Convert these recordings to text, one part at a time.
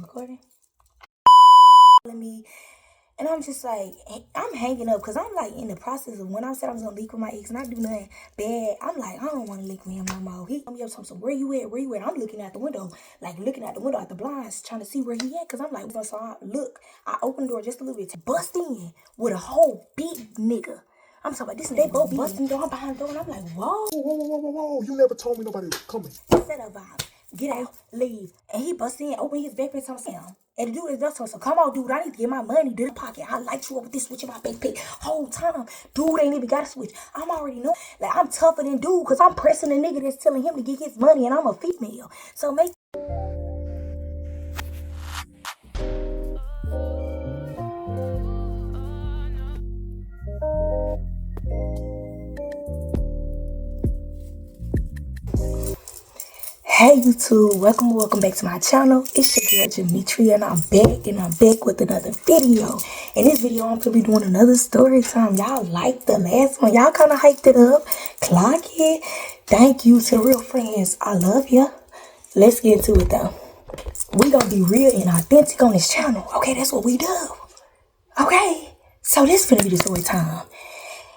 Recording? Me, and I'm just like, I'm hanging up because I'm like in the process of when I said I was gonna link with my ex and I do nothing bad. I'm like, I don't want to link with him no more. He told me up something, where you at? Where you at? I'm looking out the window, like looking out the window at the blinds, trying to see where he at. Cause I'm like, so I opened the door just a little bit to bust in with a whole big nigga. I'm talking about this. They both busting the door. I'm behind the door, and I'm like, whoa, whoa! You never told me nobody was coming. Set up vibe. Get out, leave. And he bust in, open his backpack, something. And the dude is just so come on, dude, I need to get my money to the pocket. I light you up with this switch in my backpack. Whole time. Dude ain't even got a switch. I'm already know. Like, I'm tougher than dude because I'm pressing a nigga that's telling him to get his money and I'm a female. So make Hey YouTube, welcome back to my channel. It's your girl Demetria and I'm back with another video. In this video I'm gonna be doing another story time. Y'all liked the last one. Y'all kind of hyped it up. Clock it. Thank you to the real friends. I love ya. Let's get into it though. We gonna be real and authentic on this channel. Okay, that's what we do. Okay, so this finna be the story time.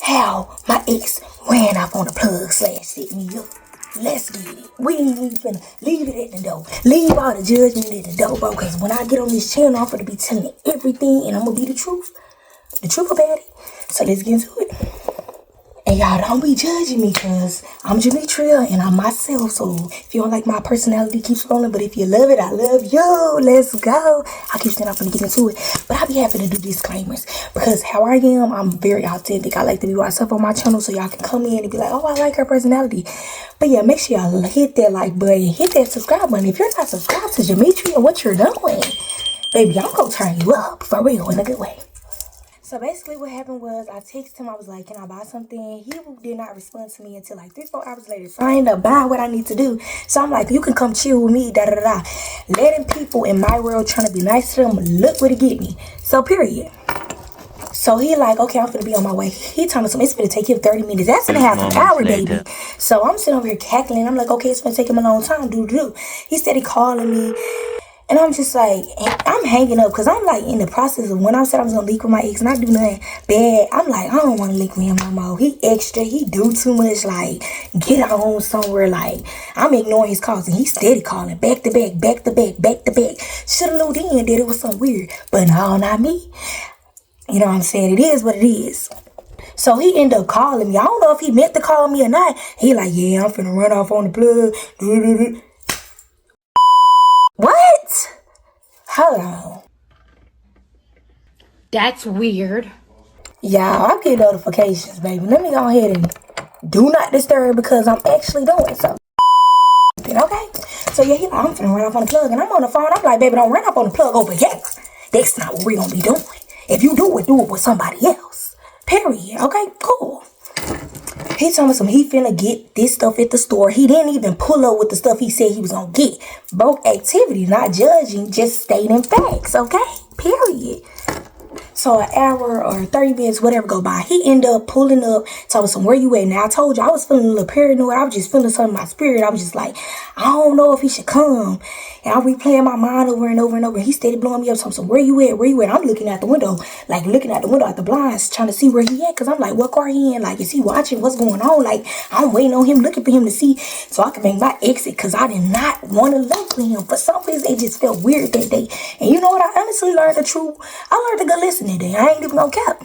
How my ex ran off on the plug / set me up. Let's get it. We ain't even finna leave it at the door. Leave all the judgment at the door, bro. Because when I get on this channel, I'm gonna be telling everything and I'm gonna be the truth. The truth about it. So let's get into it. And y'all don't be judging me because I'm Demetria and I'm myself. So if you don't like my personality, keep scrolling. But if you love it, I love you. Let's go. I keep saying I'm going to get into it. But I'll be happy to do disclaimers because how I am, I'm very authentic. I like to be myself on my channel so y'all can come in and be like, oh, I like her personality. But yeah, make sure y'all hit that like button. Hit that subscribe button. If you're not subscribed to Demetria, what you're doing, baby, I'm going to turn you up for real in a good way. So basically what happened was I texted him. I was like, can I buy something? He did not respond to me until like 3-4 hours later. So I ended up buying what I need to do. So I'm like, you can come chill with me, da-da-da-da. Letting people in my world trying to be nice to them, look what it get me. So period. So he like, okay, I'm finna be on my way. He told me something, it's finna take him 30 minutes. That's in a half an hour, baby. So I'm sitting over here cackling. I'm like, okay, it's finna take him a long time, do. He said he calling me. And I'm just like, I'm hanging up because I'm like in the process of when I said I was going to link with my ex and I do nothing bad. I'm like, I don't want to link with him no more. He extra. He do too much. Like, get on somewhere. Like, I'm ignoring his calls and he steady calling back to back. Should have knew then that it was something weird. But no, not me. You know what I'm saying? It is what it is. So he ended up calling me. I don't know if he meant to call me or not. He like, yeah, I'm finna run off on the plug. What? Hold on. That's weird. Y'all, I'm getting notifications, baby. Let me go ahead and do not disturb because I'm actually doing something. Okay? So yeah, he like, I'm finna run off on the plug. And I'm on the phone. I'm like, baby, don't run off on the plug over here. That's not what we're gonna be doing. If you do it with somebody else. Period. Okay, cool. He told me he finna get this stuff at the store. He didn't even pull up with the stuff he said he was gonna get. Broke activity, not judging, just stating facts, okay? Period. So an hour or 30 minutes, whatever go by, he ended up pulling up, told me where you at? Now I told you I was feeling a little paranoid. I was just feeling something in my spirit. I was just like, I don't know if he should come. And I'm replaying my mind over and over. He steady blowing me up. So where you at? I'm looking out the window, like looking out the window at the blinds, trying to see where he at. Cause I'm like, what car he in? Like, is he watching what's going on? Like, I'm waiting on him, looking for him to see so I can make my exit. Cause I did not want to link with him. For some reason, it just felt weird that day. And you know what? I honestly learned the truth. I learned to go listen today. I ain't even gonna cap.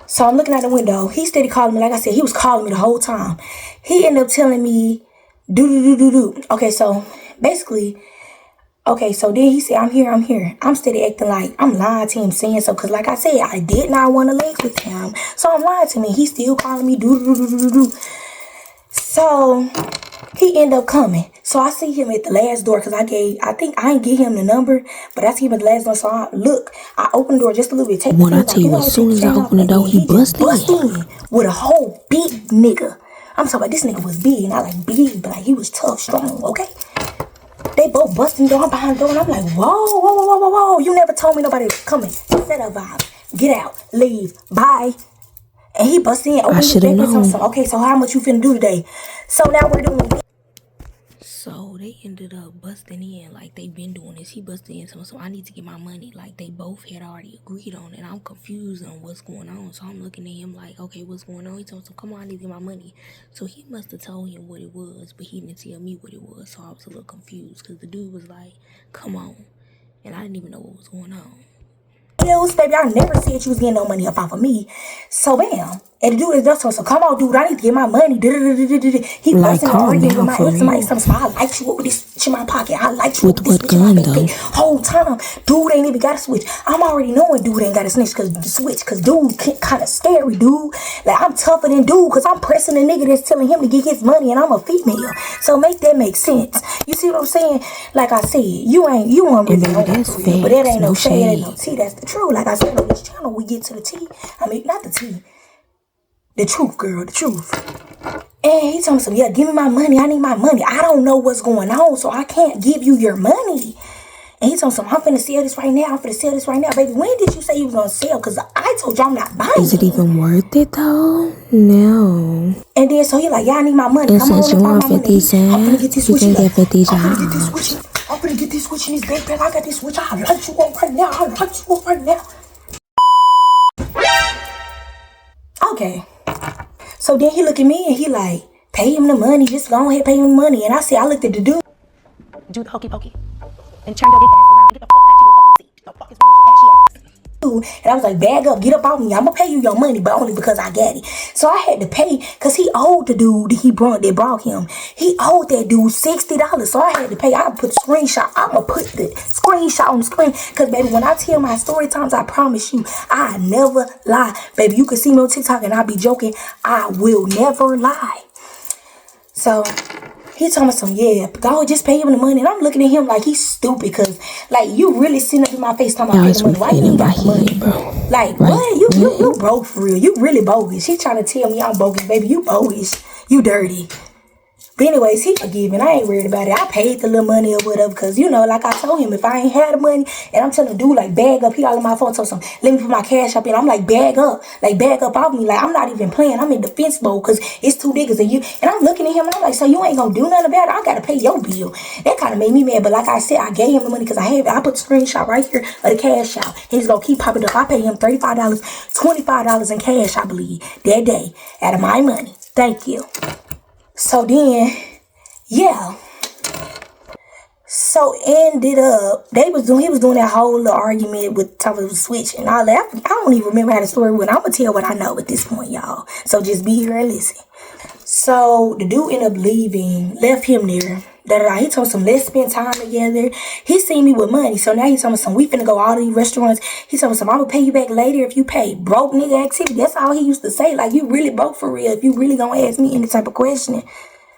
So I'm looking out the window. He steady calling me. Like I said, he was calling me the whole time. He ended up telling me, do. Okay, so basically, okay, so then he said, I'm here. I'm steady acting like I'm lying to him, saying so. Because like I said, I did not want to link with him. So I'm lying to him. He still calling me, do. So he ended up coming. So I see him at the last door because I think I didn't give him the number, but I see him at the last door. So I opened the door just a little bit. When I tell you, as soon as I open the door, he bust in with a whole big nigga. I'm talking about this nigga was big, not like big, but like he was tough, strong, okay? They both busting door behind the door, and I'm like, whoa. You never told me nobody was coming. Set up vibe. Get out. Leave. Bye. And he busted in. I should have known. Okay, so how much you finna do today? So now we're doing. So they ended up busting in, like they been doing this. He busted in, so I need to get my money. Like they both had already agreed on it. I'm confused on what's going on. So I'm looking at him like, okay, what's going on? He told me, so come on, I need to get my money. So he must have told him what it was, but he didn't tell me what it was. So I was a little confused because the dude was like, come on. And I didn't even know what was going on. Else, baby, I never said you was getting no money up off of me. So bam. And the dude is just so come on, dude, I need to get my money. He Like, busting and arguing with my for ex. real. My ex told me, I like you with this bitch in my pocket. I like you With with this what bitch in my gun, backpack. though? Whole time, dude ain't even got a switch. I'm already knowing dude ain't got a switch cause dude kind of scary, dude. Like I'm tougher than dude cause I'm pressing a nigga that's telling him to get his money and I'm a female. So make that make sense. You see what I'm saying? Like I said, you ain't really baby, know that's for real, but that facts, ain't no no shade, ain't no shade. tea. That's the truth. Like I said on this channel, we get to the tea. I mean, not the tea. The truth, girl, the truth. And he told me, yeah, give me my money. I need my money. I don't know what's going on, so I can't give you your money. And he told me, I'm finna sell this right now. I'm finna sell this right now. Baby, when did you say you was gonna sell? Because I told you I'm not buying. Is it even worth it though? No. And then so he like, yeah, I need my money. And Come on, since you let's buy want my 50 money. I'm finna get cents, this you switch. can get 50 I'm finna get this jobs. switch. I'm finna get this switch in this backpack. I got this switch. I like you up right now. I like you up right now. Okay. So then he look at me and he like, pay him the money. Just go ahead, pay him the money. And I said, I looked at the dude. Do the hokey pokey and turn your dick ass around. Get the fuck back to your fucking seat. The fuck is wrong with your ashy ass? And I was like, bag up, get up off me. I'm gonna pay you your money, but only because I got it. So I had to pay because he owed the dude that brought him. He owed that dude $60. So I had to pay. I put the screenshot. I'm gonna put the screenshot on the screen. Cause baby, when I tell my story times, I promise you, I never lie. Baby, you can see me on TikTok and I be joking. I will never lie. So he told me some, yeah, go just pay him the money. And I'm looking at him like he's stupid because, like, you really sitting up in my face talking about pay the money. Why you ain't got the money? Bro. Like, what? You broke for real. You really bogus. He trying to tell me I'm bogus, baby. You bogus. You dirty. But anyways, he forgiving. I ain't worried about it. I paid the little money or whatever because, you know, like I told him, if I ain't had the money and I'm telling the dude, like, bag up. He all in my phone told him, let me put my cash up in. I'm like, bag up. Like, bag up off me. Like, I'm not even playing. I'm in defense mode because it's two niggas and you. And I'm looking at him and I'm like, so you ain't going to do nothing about it? I got to pay your bill. That kind of made me mad. But like I said, I gave him the money because I put the screenshot right here of the cash out. He's going to keep popping up. I paid him $35, $25 in cash, I believe, that day out of my money. Thank you. So then... yeah. So ended up, he was doing that whole little argument with top of the switch and all that. I don't even remember how the story went. I'm gonna tell what I know at this point, y'all. So just be here and listen. So the dude ended up leaving, left him there. He told some, let's spend time together. He seen me with money, so now he told me some, we finna go all these restaurants. He told me some, I'm gonna pay you back later if you pay. Broke nigga activity. That's all he used to say. Like, you really broke for real. If you really gonna ask me any type of questioning.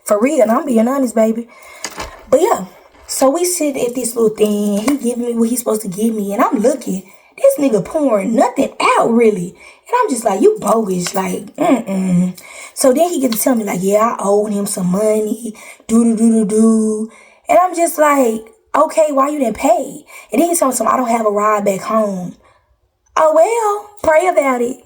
For real, and I'm being honest, baby. But yeah, so we sit at this little thing. He giving me what he's supposed to give me, and I'm looking. This nigga pouring nothing out, really. And I'm just like, you bogus. Like, So then he get to tell me, like, yeah, I owed him some money. Do. And I'm just like, okay, why you didn't pay? And then he told me something, I don't have a ride back home. Oh, well, pray about it.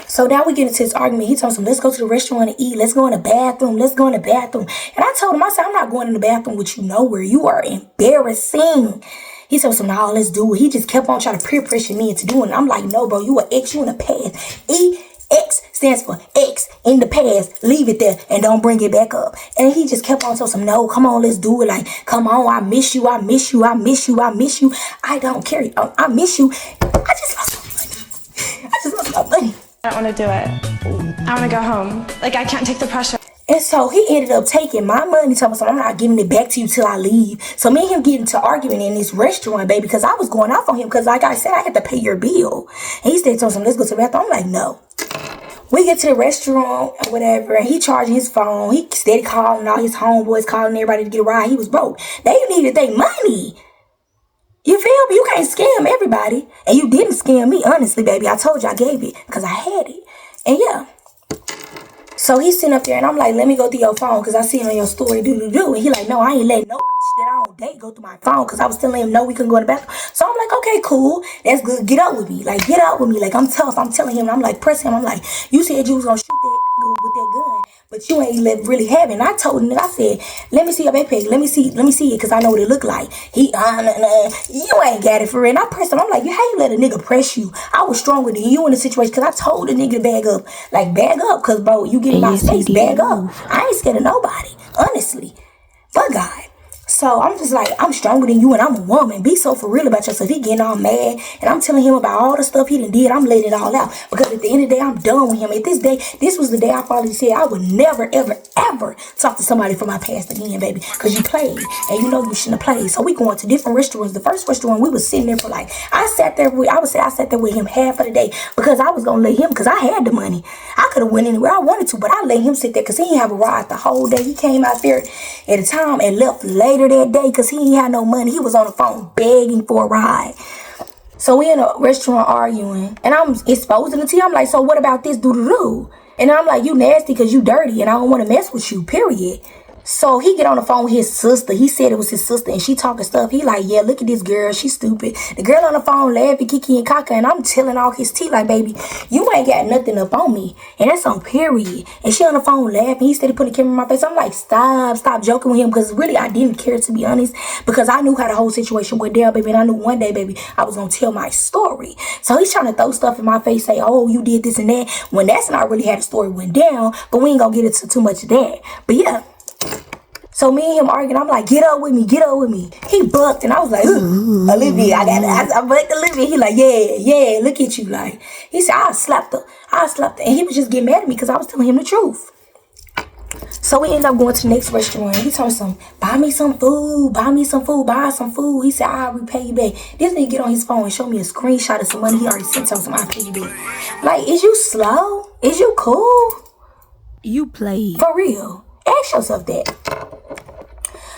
So now we get into this argument. He told him, let's go to the restaurant and eat. Let's go in the bathroom. Let's go in the bathroom. And I told him, I said, I'm not going in the bathroom with you nowhere. You are embarrassing. He told him, no, let's do it. He just kept on trying to peer pressure me into doing it. I'm like, no, bro, you an X, you in the past. EX stands for X in the past. Leave it there and don't bring it back up. And he just kept on telling him, no, come on, let's do it. Like, come on, I miss you. I miss you. I miss you. I miss you. I don't care. I miss you. I just lost my money. I don't want to do it. I want to go home. Like, I can't take the pressure. And so he ended up taking my money, telling me, I'm not giving it back to you till I leave. So me and him getting into argument in this restaurant, baby, because I was going off on him because, like I said, I had to pay your bill. And he said to him, let's go to the bathroom. I'm like, no. We get to the restaurant or whatever, and he charging his phone. He steady calling all his homeboys, calling everybody to get a ride. He was broke. They needed their money. You feel me? You can't scam everybody. And you didn't scam me, honestly, baby. I told you I gave it because I had it. And yeah. So he's sitting up there and I'm like, let me go through your phone because I see it on your story, do. And he like, no, I ain't letting no that I don't date go through my phone because I was telling him, no, we couldn't go in the bathroom. So I'm like, okay, cool. That's good. Get out with me. Like, get out with me. Like, I'm tough. I'm telling him. I'm like, pressing him. I'm like, you said you was going to shoot that with that gun. but you ain't really have it. And I told him, I said, let me see your backpack. Let me see it, because I know what it look like. He, you ain't got it for real. And I pressed him. I'm like, how you let a nigga press you? I was stronger than you in the situation, because I told the nigga to bag up. Like, bag up, because, bro, you get in my space, bag up. I ain't scared of nobody, honestly. But God. So I'm just like, I'm stronger than you and I'm a woman. Be so for real about yourself. He getting all mad and I'm telling him about all the stuff he done did. I'm letting it all out. Because at the end of the day, I'm done with him. At this was the day I finally said I would never, ever, ever talk to somebody from my past again, baby. Because you played and you know you shouldn't have played. So we going to different restaurants. The first restaurant, we was sitting there for like, I sat there with him half of the day because I was going to let him, because I had the money. I could have went anywhere I wanted to, but I let him sit there because he didn't have a ride the whole day. He came out there at a time and left later that day because he ain't had no money. He was on the phone begging for a ride. So we in a restaurant arguing and I'm exposing the tea. I'm like, so what about this doo-doo-doo? And I'm like, you nasty because you dirty and I don't want to mess with you, period. So he get on the phone with his sister. He said it was his sister and she talking stuff. He like, yeah, look at this girl. She's stupid. The girl on the phone laughing, kiki and kaka, and I'm telling all his tea like, baby, you ain't got nothing up on me. And that's on period. And she on the phone laughing. He started putting the camera in my face. I'm like, stop joking with him, because really I didn't care, to be honest, because I knew how the whole situation went down, baby. And I knew one day, baby, I was going to tell my story. So he's trying to throw stuff in my face, say, oh, you did this and that, when that's not really how the story went down. But we ain't going to get into too much of that. But yeah. So me and him arguing, I'm like, get up with me. He bucked, and I was like, Olivia, I bucked Olivia. He like, yeah, look at you. Like, he said, I slapped her. And he was just getting mad at me because I was telling him the truth. So we ended up going to the next restaurant. He told me buy some food. He said, I'll repay you back. This nigga get on his phone and show me a screenshot of some money he already sent on some, I'll pay you back. Like, is you slow? Is you cool? You played. For real. Ask yourself that.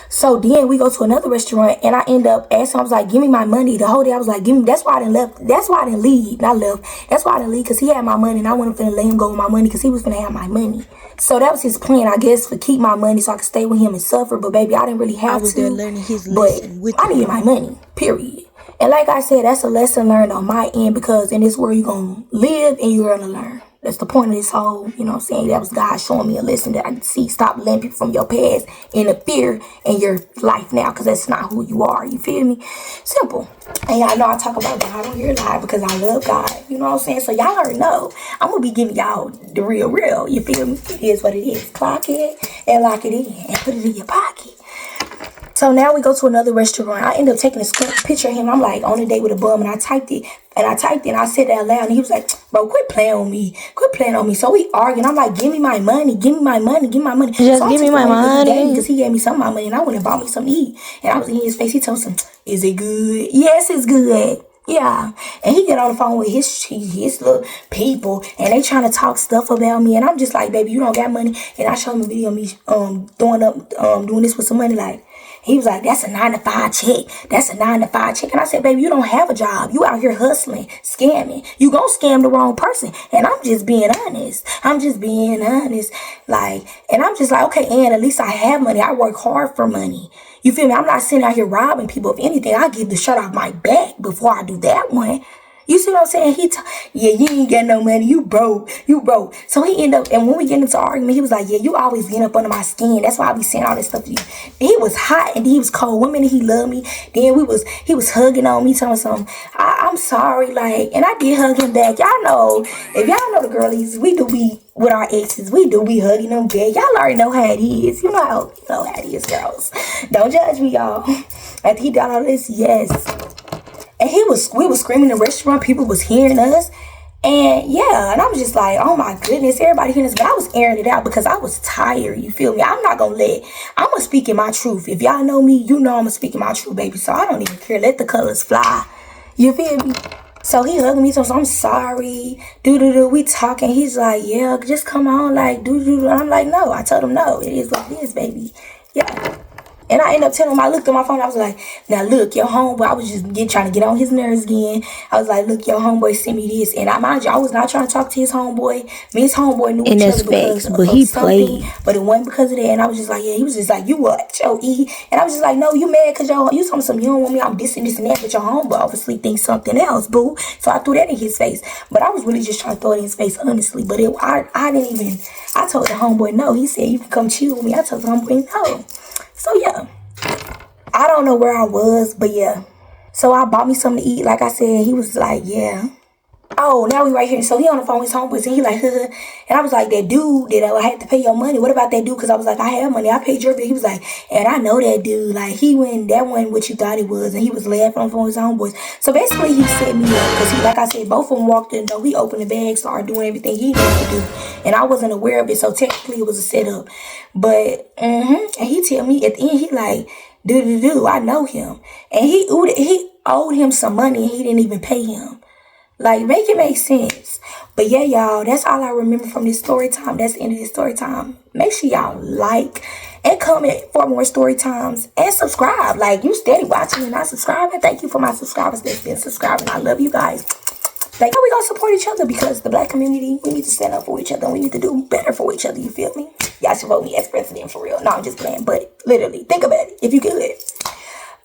So then we go to another restaurant and I end up asking, I was like, give me my money. The whole day I was like, give me, that's why I didn't left. That's why I didn't leave. Not left. That's why I didn't leave, because he had my money and I wasn't finna let him go with my money because he was finna have my money. So that was his plan, I guess, for keep my money so I could stay with him and suffer. But baby, I didn't really have to. I was there learning his lesson with I needed my money, period. And like I said, that's a lesson learned on my end, because in this world you're going to live and you're going to learn. That's the point of this whole, you know what I'm saying? That was God showing me a lesson that I could see. Stop letting people from your past interfere in your life now, because that's not who you are. You feel me? Simple. And y'all know I talk about God on here live because I love God. You know what I'm saying? So y'all already know I'm going to be giving y'all the real. You feel me? It is what it is. Clock it and lock it in and put it in your pocket. So now we go to another restaurant. I end up taking a picture of him. I'm like on a date with a bum, and I typed it and I said it out loud, and he was like, bro, quit playing on me. So we arguing. I'm like, give me my money. Just so give me my money. Because he gave me some of my money, and I went and bought me something to eat. And I was in his face. He told him, is it good? Yes, it's good. Yeah. And he get on the phone with his little people, and they trying to talk stuff about me, and I'm just like, baby, you don't got money. And I showed him a video of me doing this with some money. Like, he was like, that's a 9-to-5 check. And I said, baby, you don't have a job. You out here hustling, scamming. You gonna scam the wrong person. And I'm just being honest. Like, and I'm just like, okay, and at least I have money. I work hard for money. You feel me? I'm not sitting out here robbing people. If anything, I give the shirt off my back before I do that one. You see what I'm saying? Yeah, you ain't got no money. You broke. So he ended up, and when we get into argument, he was like, yeah, you always get up under my skin. That's why I be saying all this stuff to you. And he was hot and he was cold. 1 minute he loved me. Then he was hugging on me, telling me something. I'm sorry, like, and I did hug him back. Y'all know, if y'all know the girlies, we do be with our exes. We do be hugging them back. Y'all already know how it is. You know how it is, girls. Don't judge me, y'all. After he done all this, yes. And we was screaming in the restaurant. People was hearing us. And yeah, and I was just like, oh my goodness, everybody hearing us. But I was airing it out because I was tired. You feel me? I'm going to speak in my truth. If y'all know me, you know I'm going to speak in my truth, baby. So I don't even care. Let the colors fly. You feel me? So he hugged me. So I'm sorry. We talking. He's like, yeah, just come on. Like, I'm like, no. I told him no. It is what it is, baby. Yeah. And I ended up telling him, I looked at my phone, I was like, now look, your homeboy, I was just trying to get on his nerves again. I was like, look, your homeboy sent me this. And mind you, I was not trying to talk to his homeboy. Me and his homeboy knew And each that's other because facts, but of he something, played. but it wasn't because of that. And I was just like, yeah, he was just like, you what, Joe-E? And I was just like, no, you mad because you told me something, you don't want me, I'm this and that, but your homeboy obviously thinks something else, boo. So I threw that in his face. But I was really just trying to throw it in his face, honestly. But I didn't even, I told the homeboy no. He said, you can come chill with me. I told the homeboy no. So yeah. I don't know where I was, but yeah. So I bought me something to eat. Like I said, he was like, yeah. Oh, now we right here. So he on the phone with his homeboys and he like, huh. And I was like, that dude that I had to pay your money. What about that dude? Because I was like, I have money. I paid your bill. He was like, and I know that dude. Like that wasn't what you thought it was. And he was laughing on the phone with his homeboys. So basically he set me up because like I said, both of them walked in the door. He opened the bag, started doing everything he needed to do. And I wasn't aware of it. So technically it was a setup. But, and he tell me at the end, he like, I know him. And he owed him some money and he didn't even pay him. Like, make it make sense. But yeah, y'all, that's all I remember from this story time. That's the end of this story time. Make sure y'all like and comment for more story times and subscribe. Like, you steady watching and not subscribing. Thank you for my subscribers that's been subscribing. I love you guys. Like, we gonna support each other because the black community, we need to stand up for each other and we need to do better for each other. You feel me? Y'all should vote me as president for real. No, I'm just playing. But literally, think about it if you could.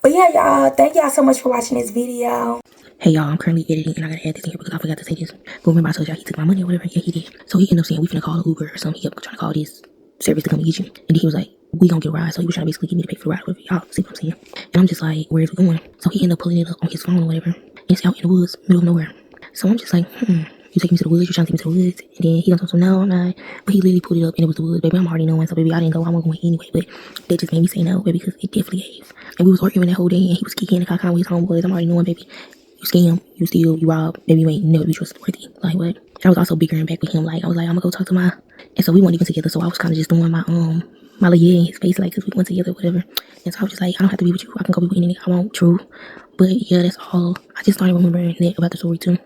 But yeah, y'all, thank y'all so much for watching this video. Hey y'all, I'm currently editing and I gotta add this in here because I forgot to say this. But remember I told y'all he took my money or whatever? Yeah, he did. So he ended up saying we finna call an Uber or something. He kept trying to call this service to come and get you. And then he was like, we gonna get a ride. So he was trying to basically get me to pay for the ride or whatever. Y'all see what I'm saying? And I'm just like, where's we going? So he ended up pulling it up on his phone or whatever. And it's out in the woods, middle of nowhere. So I'm just like, you taking me to the woods? You trying to take me to the woods? And then he goes, no, I'm not. But he literally pulled it up and it was the woods. Baby, I'm already knowing. So baby, I didn't go. I wasn't going anyway. But that just made me say no, baby, because it definitely gave. And we was arguing that whole day and he was kicking and cocking with his homeboys. I'm already knowing, baby. You scam, you steal, you rob, maybe you ain't never be trustworthy. Like what? And I was also bickering back with him. Like I was like, I'm gonna go talk to my. And so we weren't even together. So I was kind of just doing my little yeah in his face, like, cause we went together, whatever. And so I was just like, I don't have to be with you. I can go be with any nigga I want. True, but yeah, that's all. I just started remembering that about the story too.